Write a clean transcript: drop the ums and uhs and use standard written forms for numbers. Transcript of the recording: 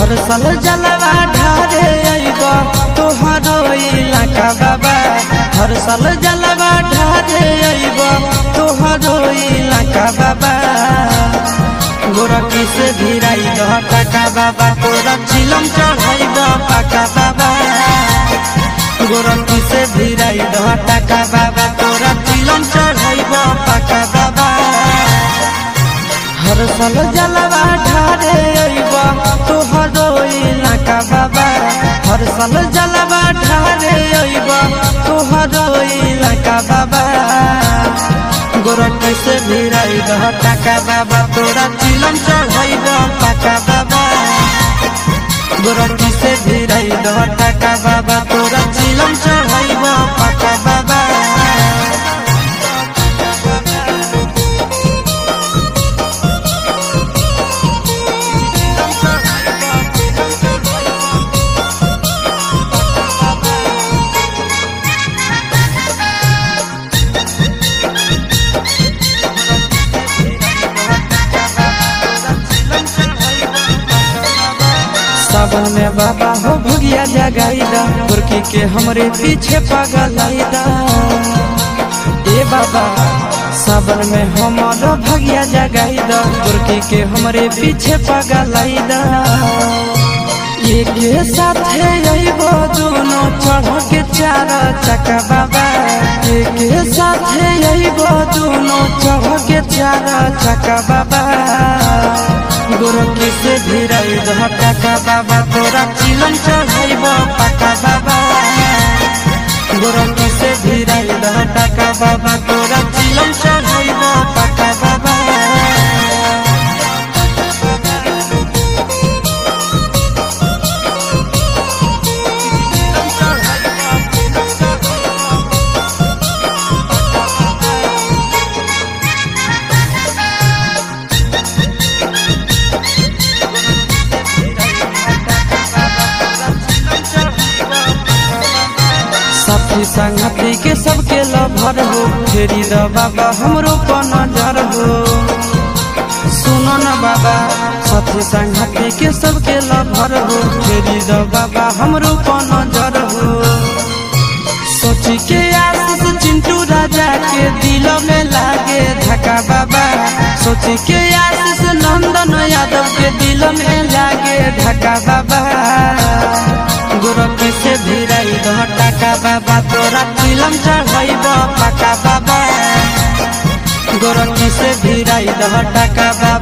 हर साल जलवा ढारे आइब तोहरो इलाका बाबा। हर साल जलवा ढारे आइब तोहरो इलाका बाबा। गोरखी से भिराई दह टाका बाबा, तोरा चिलम चढ़ाइब पाका बाबा। गोरखी से भिराई दह टाका बाबा, तोरा चिलम चढ़ाइब पाका बाबा। हर साल जलवा ढारे आइब तोहरो इलाका बाबा। हर साल जलवा ढारे आइब तोहरो इलाका बाबा। गोरखी से भिराई दह टाका बाबा, तोरा चिलम चढ़ाइब पाका बाबा। गोरखी से भिराई दह टाका बाबा, तोरा चिलम चढ़ाइब पाका बाबा। सावन में बाबा हो भगिया जगाईदा, गोरखी के हमरे पीछे पगलाईदा। ए बाबा सावन में हमारा भगिया जगाईदा, गोरखी के हमरे पीछे पगलाईदा। एक साथे आइबो दोनों चढ़ के चार चक्का बाबा। एक साथे आइबो दोनों चढ़ के चार चक्का बाबा। गोरखी से भिराई दह टाका बाबा, तोरा चिलम चढ़ाइब पाका बाबा। गोरखी से भिराई दह टाका बाबा, तोरा चिलम चढ़ाइब पाका बाबा। साथी संगती के सबके लभर हो, फेरी द बाबा हमरो पर नजर हो। सुनो न बाबा साथी संगती के सबके लभर हो, फेरी द बाबा हमरो पर नजर हो। सोची के आशीष चिंटू राजा के दिल में लागे धक्का बाबा। सोची के आशीष नंदन यादव के दिल में लागे धक्का बाबा। गोरखी से भिराई दह टाका बाबा, तोरा चिलम चढ़ाइब पाका बाबा। गोरखी से भिराई दह टाका बाबा,